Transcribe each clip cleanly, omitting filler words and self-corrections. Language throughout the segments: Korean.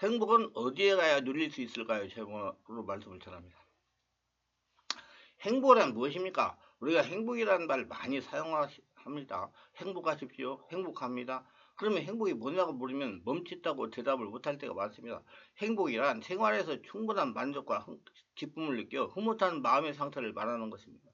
행복은 어디에 가야 누릴 수 있을까요? 제목으로 말씀을 전합니다. 행복은 무엇입니까? 우리가 행복이라는 말 많이 사용합니다. 행복하십시오. 행복합니다. 그러면 행복이 뭐냐고 물으면 멈칫하고 대답을 못할 때가 많습니다. 행복이란 생활에서 충분한 만족과 기쁨을 느껴 흐뭇한 마음의 상태를 말하는 것입니다.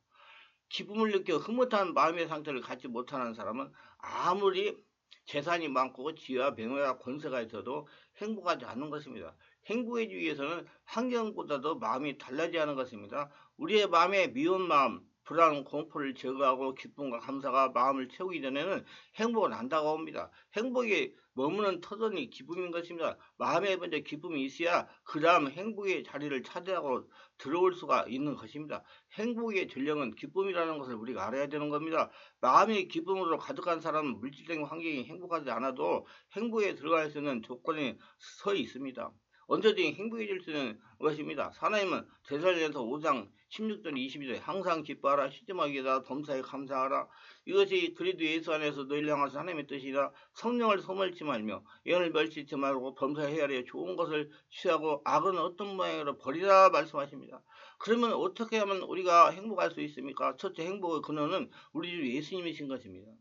기쁨을 느껴 흐뭇한 마음의 상태를 갖지 못하는 사람은 아무리 재산이 많고 지혜와 명예와 권세가 있어도 행복하지 않는 것입니다. 행복해지기 위해서는 환경보다도 마음이 달라져야 하는 것입니다. 우리의 마음에 미운 마음, 불안, 공포를 제거하고 기쁨과 감사가 마음을 채우기 전에는 행복은 안 다가옵니다. 행복이 머무는 터전이 기쁨인 것입니다. 마음에 먼저 기쁨이 있어야 그 다음 행복의 자리를 차지하고 들어올 수가 있는 것입니다. 행복의 전령은 기쁨이라는 것을 우리가 알아야 되는 겁니다. 마음이 기쁨으로 가득한 사람은 물질적인 환경이 행복하지 않아도 행복에 들어갈 수 있는 조건이 서 있습니다. 언제든지 행복해질 수 있는 것입니다. 하나님은 제사전서 5장 16절 22절 항상 기뻐하라 시름하게 하라 범사에 감사하라 이것이 그리스도 예수 안에서 너희를 향하신 하나님의 뜻이라 성령을 소멸치 말며 예언을 멸치지 말고 범사에 헤아려 좋은 것을 취하고 악은 어떤 모양으로 버리라 말씀하십니다. 그러면 어떻게 하면 우리가 행복할 수 있습니까? 첫째 행복의 근원은 우리 주 예수님이신 것입니다.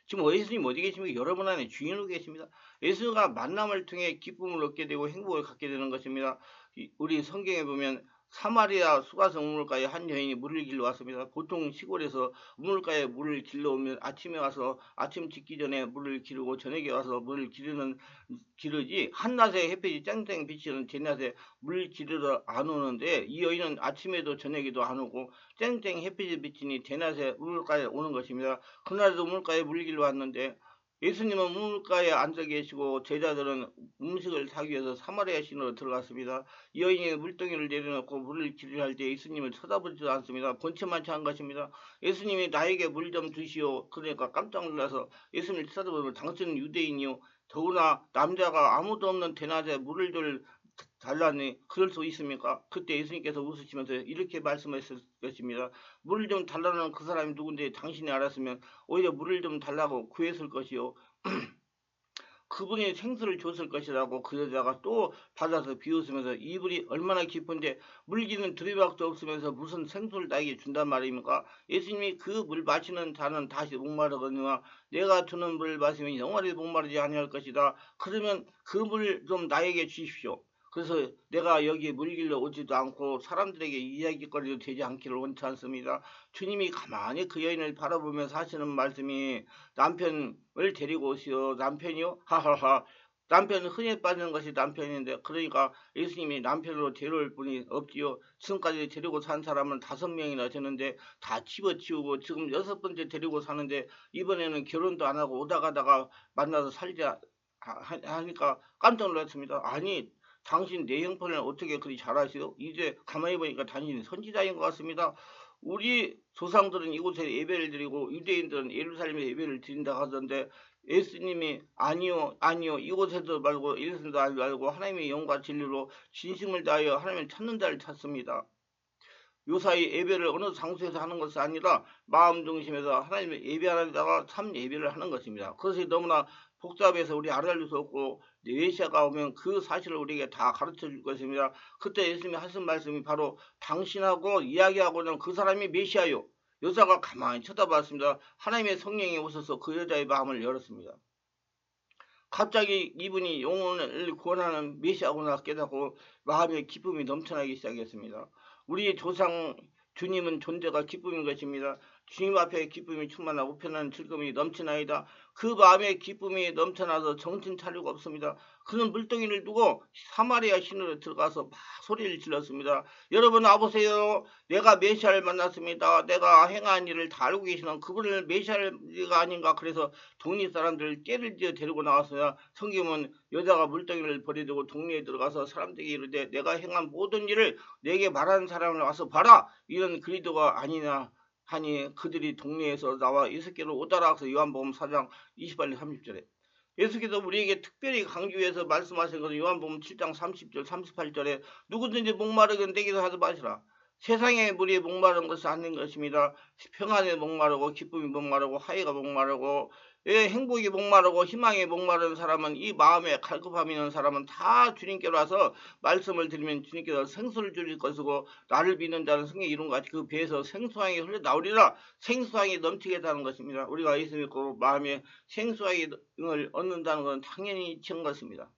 지금 예수님 어디 계십니까? 여러분 안에 주인으로 계십니다. 예수가 만남을 통해 기쁨을 얻게 되고 행복을 갖게 되는 것입니다. 우리 성경에 보면 사마리아 수가성 우물가에 한 여인이 물을 길러 왔습니다. 보통 시골에서 우물가에 물을 길러 오면 아침에 와서 아침 짓기 전에 물을 기르고 저녁에 와서 물을 기르지 한낮에 햇빛이 쨍쨍 비치는 대낮에 물 기르러 안 오는데 이 여인은 아침에도 저녁에도 안 오고 쨍쨍 햇빛이 비치니 대낮에 우물가에 오는 것입니다. 그날도 우물가에 물 길러 왔는데 예수님은 우물가에 앉아 계시고 제자들은 음식을 사기 위해서 사마리아 시내로 들어갔습니다. 이 여인이 물동이를 내려놓고 물을 기르려 할 때 예수님을 쳐다보지도 않습니다. 본체만치 한 것입니다. 예수님이 나에게 물 좀 주시오. 그러니까 깜짝 놀라서 예수님을 쳐다보면 당신은 유대인이요. 더구나 남자가 아무도 없는 대낮에 물을 달라니 그럴 수 있습니까? 그때 예수님께서 웃으시면서 이렇게 말씀하셨을 것입니다. 물을 좀 달라는 그 사람이 누군데 당신이 알았으면 오히려 물을 좀 달라고 구했을 것이요. 그분이 생수를 줬을 것이라고 그 여자가 또 받아서 비웃으면서 이불이 얼마나 깊은데 물기는 두리박도 없으면서 무슨 생수를 나에게 준단 말입니까? 예수님이 그 물 마시는 자는 다시 목마르거니와 내가 주는 물 마시면 영원히 목마르지 아니할 것이다. 그러면 그 물 좀 나에게 주십시오. 그래서 내가 여기 물 길러 오지도 않고 사람들에게 이야기거리도 되지 않기를 원치 않습니다. 주님이 가만히 그 여인을 바라보면서 하시는 말씀이 남편을 데리고 오시오. 남편이요? 하하하. 남편은 흔해 빠지는 것이 남편인데 그러니까 예수님이 남편으로 데려올 분이 없지요. 지금까지 데리고 산 사람은 5명이나 되는데 다 집어치우고 지금 6번째 데리고 사는데 이번에는 결혼도 안 하고 오다 가다가 만나서 살자 하니까 깜짝 놀랐습니다. 아니 당신 내 형편을 어떻게 그리 잘 아시오? 이제 가만히 보니까 당신이 선지자인 것 같습니다. 우리 조상들은 이곳에 예배를 드리고 유대인들은 예루살렘에 예배를 드린다 하던데 예수님이 아니요 이곳에도 말고 이곳에도 말고 하나님의 영과 진리로 진심을 다하여 하나님을 찾는 자를 찾습니다. 요사이 예배를 어느 장소에서 하는 것이 아니라 마음 중심에서 하나님의 예배하는 자가 참 예배를 하는 것입니다. 그것이 너무나 복잡해서 우리 알아볼 수 없고 메시아가 오면 그 사실을 우리에게 다 가르쳐 줄 것입니다. 그때 예수님이 하신 말씀이 바로 당신하고 이야기하고는 그 사람이 메시아요. 여자가 가만히 쳐다봤습니다. 하나님의 성령이 오셔서 그 여자의 마음을 열었습니다. 갑자기 이분이 영혼을 구원하는 메시아구나 깨닫고 마음의 기쁨이 넘쳐나기 시작했습니다. 우리 조상 주님은 존재가 기쁨인 것입니다. 주님 앞에 기쁨이 충만하고 우편한 즐거움이 넘치나이다. 그 마음에 기쁨이 넘쳐나서 정신 차리고 없습니다. 그는 물동이를 두고 사마리아 시내로 들어가서 막 소리를 질렀습니다. 여러분 와보세요. 내가 메시아를 만났습니다. 내가 행한 일을 다 알고 계시는 그분을 메시아가 아닌가. 그래서 동네 사람들을 깨를 지어 데리고 나왔어요. 성경은 여자가 물동이를 버리고 동네에 들어가서 사람들에게 이르되 내가 행한 모든 일을 내게 말하는 사람을 와서 봐라. 이런 그리스도가 아니냐 하니 그들이 동네에서 나와 예수께로 오다라 하서 요한복음 4장 28절 30절에 예수께서 우리에게 특별히 강조해서 말씀하신 것은 요한복음 7장 30절 38절에 누구든지 목마르건 내게서 하지 마시라. 세상의 물이 목마른 것은 아닌 것입니다. 평안에 목마르고 기쁨이 목마르고 화해가 목마르고 행복이 목마르고 희망이 목마른 사람은 이 마음에 갈급함이 있는 사람은 다 주님께로 와서 말씀을 드리면 주님께서 생수를 주실 것이고 나를 믿는 자는 성경에 이룬 것 같이 그 배에서 생수강이 흘러나오리라. 생수강이 넘치게 하는 것입니다. 우리가 예수 믿고 마음에 생수강을 얻는다는 것은 당연히 이치한 것입니다.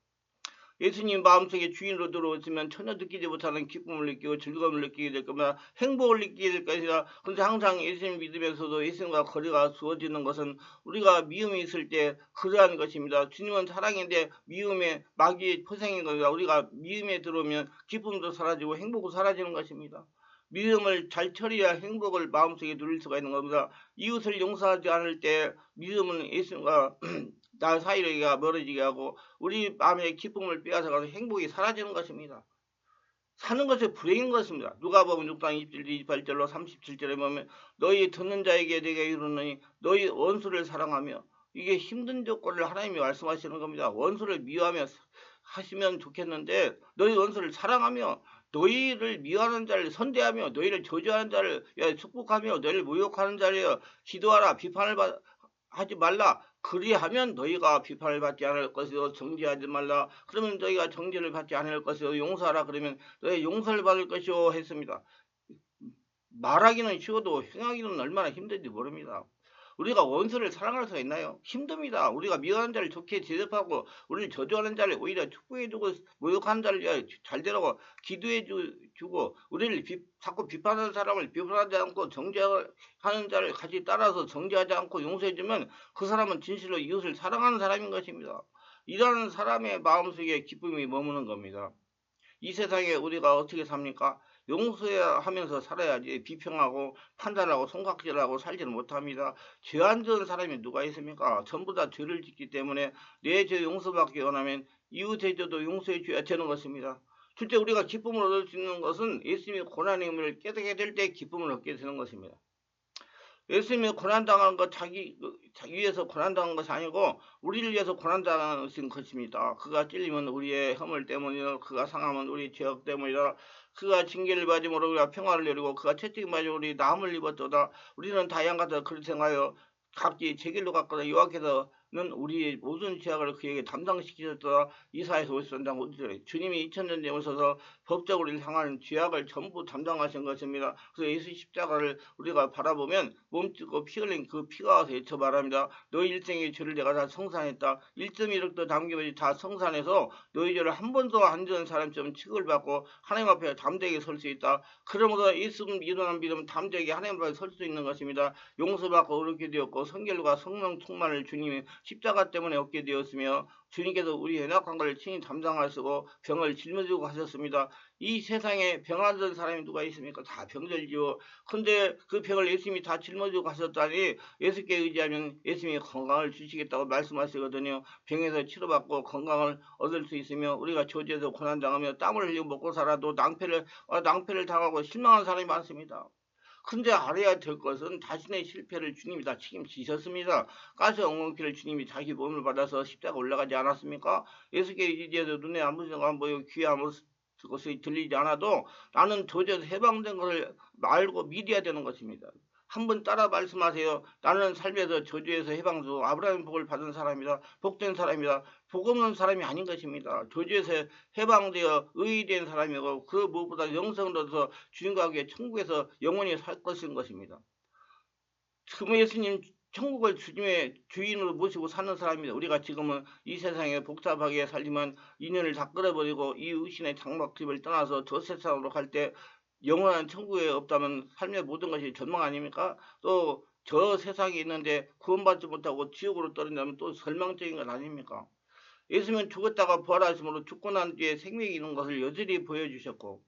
예수님 마음속에 주인으로 들어오시면 전혀 느끼지 못하는 기쁨을 느끼고 즐거움을 느끼게 될 겁니다. 행복을 느끼게 될 것이다. 그런데 항상 예수님 믿으면서도 예수님과 거리가 두어지는 것은 우리가 미움이 있을 때 그러한 것입니다. 주님은 사랑인데 미움의 마귀의 포생인 겁니다. 우리가 미움에 들어오면 기쁨도 사라지고 행복도 사라지는 것입니다. 믿음을 잘 처리해야 행복을 마음속에 누릴 수가 있는 겁니다. 이웃을 용서하지 않을 때 믿음은 예수님과 나 사이가 멀어지게 하고 우리 마음의 기쁨을 빼앗아가서 행복이 사라지는 것입니다. 사는 것이 불행인 것입니다. 누가복음 6장 28절로 37절에 보면 너희 듣는 자에게 내게 이르노니 너희 원수를 사랑하며 이게 힘든 조건을 하나님이 말씀하시는 겁니다. 원수를 미워하며 하시면 좋겠는데 너희 원수를 사랑하며 너희를 미워하는 자를 선대하며 너희를 저주하는 자를 축복하며 너희를 모욕하는 자를 기도하라. 비판을 하지 말라. 그리하면 너희가 비판을 받지 않을 것이요 정죄하지 말라. 그러면 너희가 정죄를 받지 않을 것이요 용서하라. 그러면 너희 용서를 받을 것이요 했습니다. 말하기는 쉬워도 행하기는 얼마나 힘든지 모릅니다. 우리가 원수를 사랑할 수가 있나요? 힘듭니다. 우리가 미워하는 자를 좋게 대접하고 우리를 저주하는 자를 오히려 축복해주고 모욕하는 자를 잘되라고 기도해주고 우리를 자꾸 비판하는 사람을 비판하지 않고 정죄하는 자를 같이 따라서 정죄하지 않고 용서해주면 그 사람은 진실로 이웃을 사랑하는 사람인 것입니다. 이러한 사람의 마음속에 기쁨이 머무는 겁니다. 이 세상에 우리가 어떻게 삽니까? 용서하면서 살아야지 비평하고 판단하고 손가락질하고 살지는 못합니다. 죄 안 지은 사람이 누가 있습니까? 전부 다 죄를 짓기 때문에 내 죄 용서받기 원하면 이웃의 죄도 용서해 줘야 되는 것입니다. 실제 우리가 기쁨을 얻을 수 있는 것은 예수님의 고난의 의미를 깨닫게 될 때 기쁨을 얻게 되는 것입니다. 예수님이 고난당한 것 자기 위해서 고난당한 것이 아니고 우리를 위해서 고난당하신 것입니다. 그가 찔리면 우리의 허물 때문이요 그가 상하면 우리 죄악 때문이다. 그가 징계를 받음으로 우리가 평화를 누리고 그가 채찍을 맞으므로 우리 나음을 입었도다. 우리는 다 양같아 그릇 행하여 각기 제 길로 갔거나 여호와께서는 우리의 모든 죄악을 그에게 담당시키셨다. 이사야서 53장 5절에 주님이 2000년 전에 오셔서 법적으로 향하는 죄악을 전부 담당하신 것입니다. 그래서 예수 십자가를 우리가 바라보면 몸짓고 피 흘린 그 피가 와서 외쳐 말합니다. 너희 일생의 죄를 내가 다 성산했다. 1.1억도 남김없이 다 성산해서 너희 죄를 한 번도 안 지은 사람처럼 취급을 받고 하나님 앞에 담대하게 설 수 있다. 그러므로 예수 일어난 믿음 담대하게 하나님 앞에 설 수 있는 것입니다. 용서받고 얻게 되었고 성결과 성령 충만을 주님이 십자가 때문에 얻게 되었으며 주님께서 우리의 연약한 것을 친히 담당하시고 병을 짊어지고 가셨습니다. 이 세상에 병 안 든 사람이 누가 있습니까? 다 병들지요. 근데 그 병을 예수님이 다 짊어지고 가셨다니 예수께 의지하면 예수님이 건강을 주시겠다고 말씀하시거든요. 병에서 치료받고 건강을 얻을 수 있으며 우리가 저주에서 고난당하며 땀을 흘리고 먹고 살아도 낭패를 당하고 실망한 사람이 많습니다. 근데 알아야 될 것은 자신의 실패를 주님이 다 책임지셨습니다. 가스 엉겅퀴를 주님이 자기 몸을 받아서 십자가 올라가지 않았습니까? 예수께 의지해서 눈에 아무것도 안 보이고 귀에 아무것이 들리지 않아도 나는 저주에서 해방된 것을 알고 믿어야 되는 것입니다. 한번 따라 말씀하세요. 나는 삶에서 저주에서 해방되고 아브라함의 복을 받은 사람이다. 복된 사람이다. 복 없는 사람이 아닌 것입니다. 저주에서 해방되어 의의된 사람이고 그 무엇보다 영생을 얻어서 주님과 함께 천국에서 영원히 살 것인 것입니다. 지금 예수님 천국을 주님의 주인으로 모시고 사는 사람입니다. 우리가 지금은 이 세상에 복잡하게 살지만 인연을 다 끌어버리고 이 의신의 장막집을 떠나서 저 세상으로 갈 때 영원한 천국에 없다면 삶의 모든 것이 전망 아닙니까? 또 저 세상에 있는데 구원받지 못하고 지옥으로 떨어진다면 또 절망적인 것 아닙니까? 예수님은 죽었다가 부활하심으로 죽고 난 뒤에 생명이 있는 것을 여전히 보여주셨고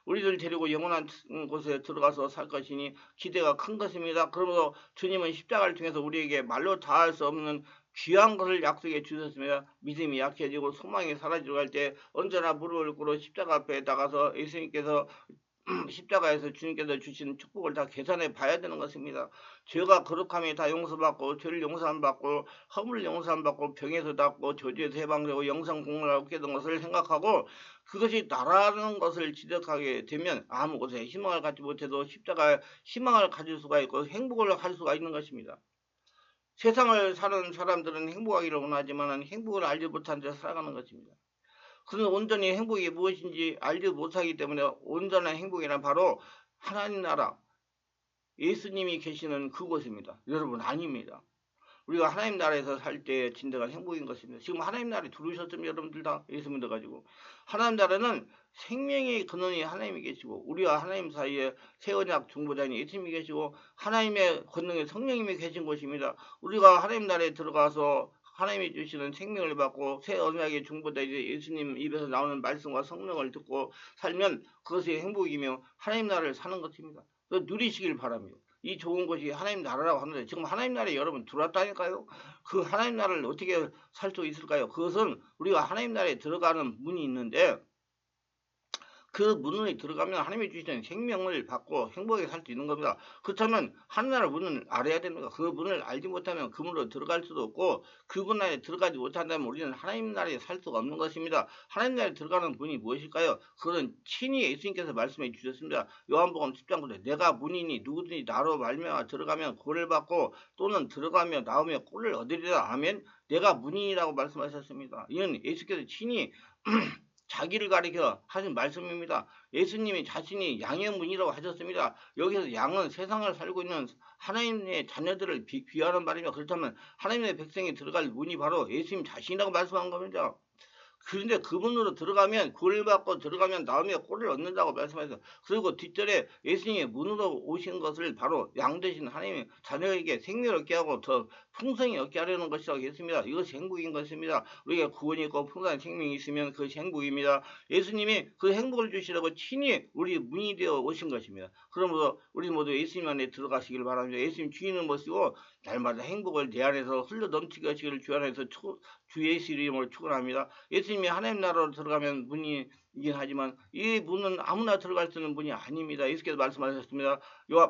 우리를 데리고 영원한 곳에 들어가서 살 것이니 기대가 큰 것입니다. 그러므로 주님은 십자가를 통해서 우리에게 말로 다 할 수 없는 귀한 것을 약속해 주셨으며 믿음이 약해지고 소망이 사라지고 할 때 언제나 무릎을 꿇어 십자가 앞에 나가서 예수님께서 십자가에서 주님께서 주신 축복을 다 계산해 봐야 되는 것입니다. 죄가 거룩함이 다 용서받고 죄를 용서 안 받고 허물 용서 안 받고 병에서 낫고 저주에서 해방되고 영생 공로를 얻게 된 것을 생각하고 그것이 나라는 것을 지적하게 되면 아무 곳에 희망을 갖지 못해도 십자가에 희망을 가질 수가 있고 행복을 할 수가 있는 것입니다. 세상을 사는 사람들은 행복하기를 원하지만 행복을 알지 못한 채 살아가는 것입니다. 그는 온전히 행복이 무엇인지 알지 못하기 때문에 온전한 행복이란 바로 하나님 나라, 예수님이 계시는 그곳입니다. 여러분 아닙니다. 우리가 하나님 나라에서 살 때 진정한 행복인 것입니다. 지금 하나님 나라에 들어오셨으면 여러분들 다 예수 믿어가지고 하나님 나라는 생명의 근원이 하나님이 계시고 우리와 하나님 사이에 새 언약 중보자인 예수님이 계시고 하나님의 권능의 성령님이 계신 곳입니다. 우리가 하나님 나라에 들어가서 하나님이 주시는 생명을 받고 새 언약의 중보자 예수님 입에서 나오는 말씀과 성령을 듣고 살면 그것이 행복이며 하나님 나라를 사는 것입니다. 누리시길 바랍니다. 이 좋은 것이 하나님 나라라고 하는데 지금 하나님 나라에 여러분 들어왔다니까요. 그 하나님 나라를 어떻게 살 수 있을까요? 그것은 우리가 하나님 나라에 들어가는 문이 있는데 그 문을 들어가면 하나님이 주시는 생명을 받고 행복하게 살 수 있는 겁니다. 그렇다면 하나님 문을 알아야 됩니다. 그 문을 알지 못하면 그 문으로 들어갈 수도 없고 그 문 안에 들어가지 못한다면 우리는 하나님 나라에 살 수가 없는 것입니다. 하나님 나라에 들어가는 문이 무엇일까요? 그것은 친히 예수님께서 말씀해 주셨습니다. 요한복음 10장 9절 내가 문이니 누구든지 나로 말미암아 들어가면 구원을 받고 또는 들어가며 나오며 꼴을 얻으리라. 아멘. 내가 문이라고 말씀하셨습니다. 이는 예수께서 친히 자기를 가리켜 하신 말씀입니다. 예수님이 자신이 양의 문이라고 하셨습니다. 여기서 양은 세상을 살고 있는 하나님의 자녀들을 비하는 말이며 그렇다면 하나님의 백성이 들어갈 문이 바로 예수님 자신이라고 말씀한 겁니다. 그런데 그 문으로 들어가면 구원을 받고 들어가면 나오며 꼴을 얻는다고 말씀하셔서 그리고 뒷절에 예수님이 문으로 오신 것을 바로 양 되신 하나님의 자녀에게 생명을 얻게 하고 더 풍성히 얻게 하려는 것이라고 했습니다. 이것이 행복인 것입니다. 우리가 구원이 있고 풍성한 생명이 있으면 그것이 행복입니다. 예수님이 그 행복을 주시려고 친히 우리 문이 되어 오신 것입니다. 그러므로 우리 모두 예수님 안에 들어가시길 바랍니다. 예수님 주인을 모시고 날마다 행복을 내 안에서 흘러 넘치게 하시기를 주 안에서 주 예수 이름으로 축원합니다. 예수님이 하나님 나라로 들어가면 문이긴 하지만 이 문은 아무나 들어갈 수 있는 문이 아닙니다. 예수께서 말씀하셨습니다.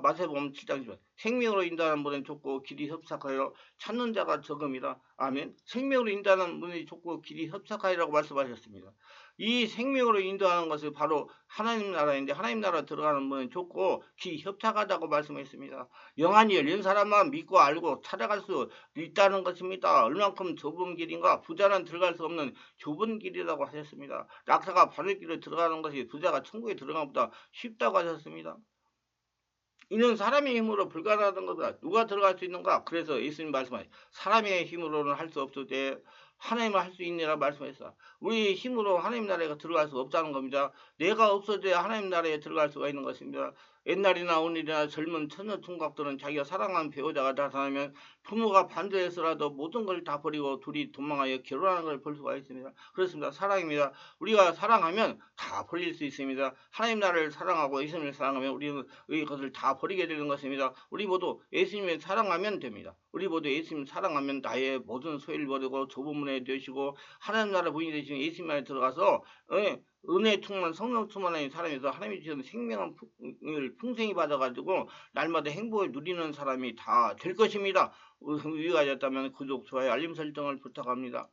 마태복음 7장 10절 생명으로 인도하는 문은 좁고 길이 협착하여 찾는 자가 적음이다. 아멘. 생명으로 인도하는 문이 좁고 길이 협착하여라고 말씀하셨습니다. 이 생명으로 인도하는 것이 바로 하나님 나라인데 하나님 나라 들어가는 문은 좁고 길이 협착하다고 말씀했습니다. 영안이 열린 사람만 믿고 알고 찾아갈 수 있다는 것입니다. 얼만큼 좁은 길인가 부자는 들어갈 수 없는 좁은 길이라고 하셨습니다. 낙타가 바른 길을 들어가는 것이 부자가 천국에 들어가는 것보다 쉽다고 하셨습니다. 이는 사람의 힘으로 불가능하던 것보다 누가 들어갈 수 있는가? 그래서 예수님 말씀하신 사람의 힘으로는 할 수 없을 때 하나님은 할 수 있느라 말씀했어. 우리 힘으로 하나님 나라에 들어갈 수 없다는 겁니다. 내가 없어져야 하나님 나라에 들어갈 수가 있는 것입니다. 옛날이나 오늘이나 젊은 처녀 총각들은 자기가 사랑하는 배우자가 나타나면 부모가 반대해서라도 모든 걸 다 버리고 둘이 도망하여 결혼하는 걸 볼 수가 있습니다. 그렇습니다. 사랑입니다. 우리가 사랑하면 다 버릴 수 있습니다. 하나님 나라를 사랑하고 예수님을 사랑하면 우리는 그것을 다 버리게 되는 것입니다. 우리 모두 예수님을 사랑하면 됩니다. 우리 모두 예수님 사랑하면 나의 모든 소유를 버리고 좁은 문에 되시고 하나님 나라 부인이 되시는 예수님 안에 들어가서 은혜 충만 성령 충만한 사람에서 하나님이 주시는 생명을 풍성히 받아가지고 날마다 행복을 누리는 사람이 다 될 것입니다. 의의가 되었다면 구독, 좋아요, 알림 설정을 부탁합니다.